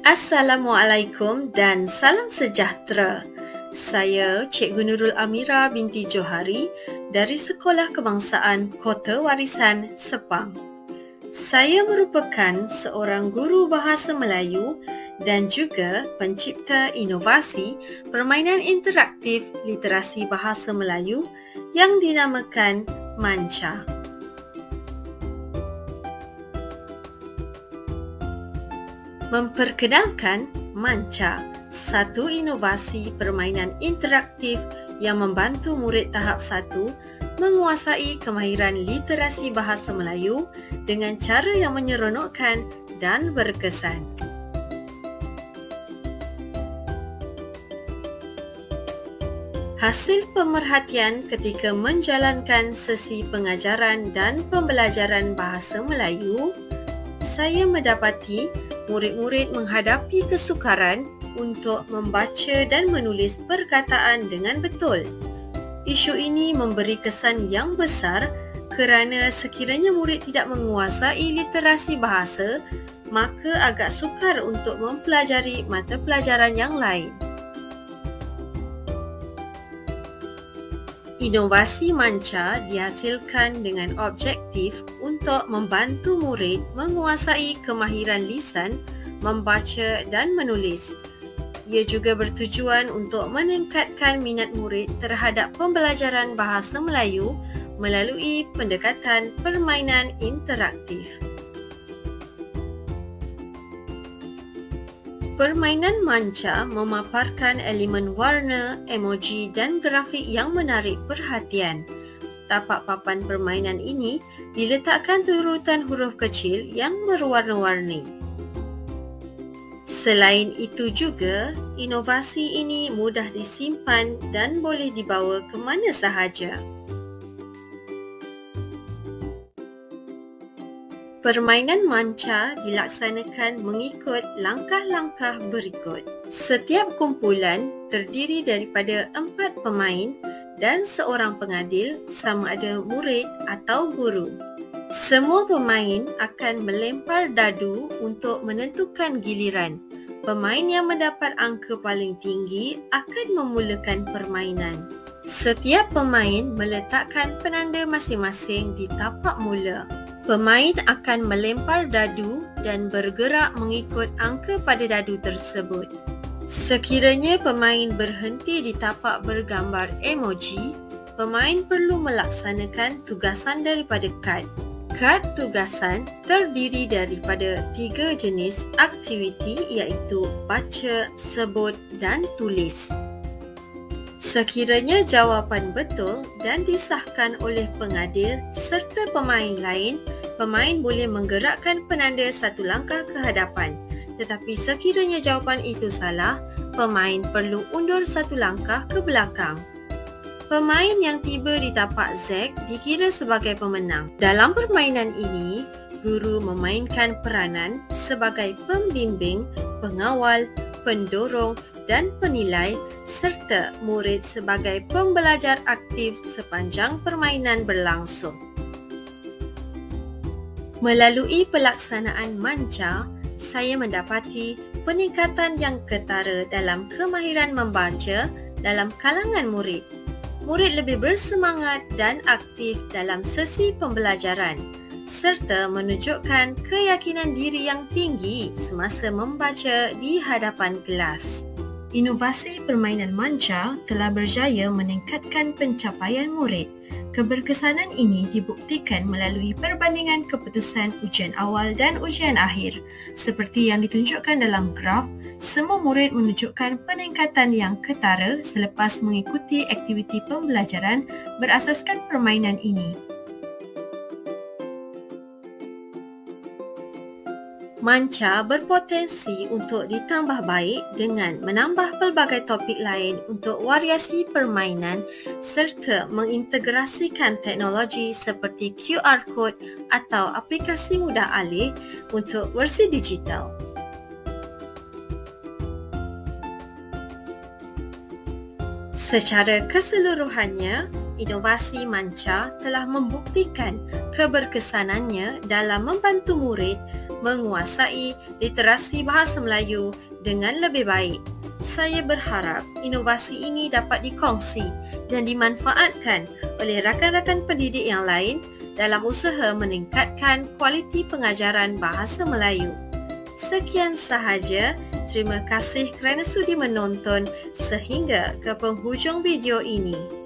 Assalamualaikum dan salam sejahtera. Saya Cikgu Nurul Amira binti Johari dari Sekolah Kebangsaan Kota Warisan, Sepang. Saya merupakan seorang guru bahasa Melayu dan juga pencipta inovasi permainan interaktif literasi bahasa Melayu yang dinamakan Manca. Memperkenalkan Manca, satu inovasi permainan interaktif yang membantu murid tahap 1 menguasai kemahiran literasi bahasa Melayu dengan cara yang menyeronokkan dan berkesan. Hasil pemerhatian ketika menjalankan sesi pengajaran dan pembelajaran bahasa Melayu, saya mendapati murid-murid menghadapi kesukaran untuk membaca dan menulis perkataan dengan betul. Isu ini memberi kesan yang besar kerana sekiranya murid tidak menguasai literasi bahasa, maka agak sukar untuk mempelajari mata pelajaran yang lain. Inovasi Manca dihasilkan dengan objektif untuk membantu murid menguasai kemahiran lisan, membaca dan menulis. Ia juga bertujuan untuk meningkatkan minat murid terhadap pembelajaran bahasa Melayu melalui pendekatan permainan interaktif. Permainan Manca memaparkan elemen warna, emoji dan grafik yang menarik perhatian. Tapak papan permainan ini diletakkan turutan huruf kecil yang berwarna-warni. Selain itu juga, inovasi ini mudah disimpan dan boleh dibawa ke mana sahaja. Permainan Manca dilaksanakan mengikut langkah-langkah berikut. Setiap kumpulan terdiri daripada 4 pemain dan seorang pengadil, sama ada murid atau guru. Semua pemain akan melempar dadu untuk menentukan giliran. Pemain yang mendapat angka paling tinggi akan memulakan permainan. Setiap pemain meletakkan penanda masing-masing di tapak mula. Pemain akan melempar dadu dan bergerak mengikut angka pada dadu tersebut. Sekiranya pemain berhenti di tapak bergambar emoji, pemain perlu melaksanakan tugasan daripada kad. Kad tugasan terdiri daripada 3 jenis aktiviti iaitu baca, sebut dan tulis. Sekiranya jawapan betul dan disahkan oleh pengadil serta pemain lain, pemain boleh menggerakkan penanda satu langkah ke hadapan. Tetapi sekiranya jawapan itu salah, pemain perlu undur satu langkah ke belakang. Pemain yang tiba di tapak Z dikira sebagai pemenang. Dalam permainan ini, guru memainkan peranan sebagai pembimbing, pengawal, pendorong dan penilai serta murid sebagai pembelajar aktif sepanjang permainan berlangsung. Melalui pelaksanaan Manca, saya mendapati peningkatan yang ketara dalam kemahiran membaca dalam kalangan murid. Murid lebih bersemangat dan aktif dalam sesi pembelajaran serta menunjukkan keyakinan diri yang tinggi semasa membaca di hadapan kelas. Inovasi permainan Manca telah berjaya meningkatkan pencapaian murid. Keberkesanan ini dibuktikan melalui perbandingan keputusan ujian awal dan ujian akhir. Seperti yang ditunjukkan dalam graf, semua murid menunjukkan peningkatan yang ketara selepas mengikuti aktiviti pembelajaran berasaskan permainan ini. Manca berpotensi untuk ditambah baik dengan menambah pelbagai topik lain untuk variasi permainan serta mengintegrasikan teknologi seperti QR Code atau aplikasi mudah alih untuk versi digital. Secara keseluruhannya, inovasi Manca telah membuktikan keberkesanannya dalam membantu murid menguasai literasi bahasa Melayu dengan lebih baik. Saya berharap inovasi ini dapat dikongsi dan dimanfaatkan oleh rakan-rakan pendidik yang lain dalam usaha meningkatkan kualiti pengajaran bahasa Melayu. Sekian sahaja. Terima kasih kerana sudi menonton sehingga ke penghujung video ini.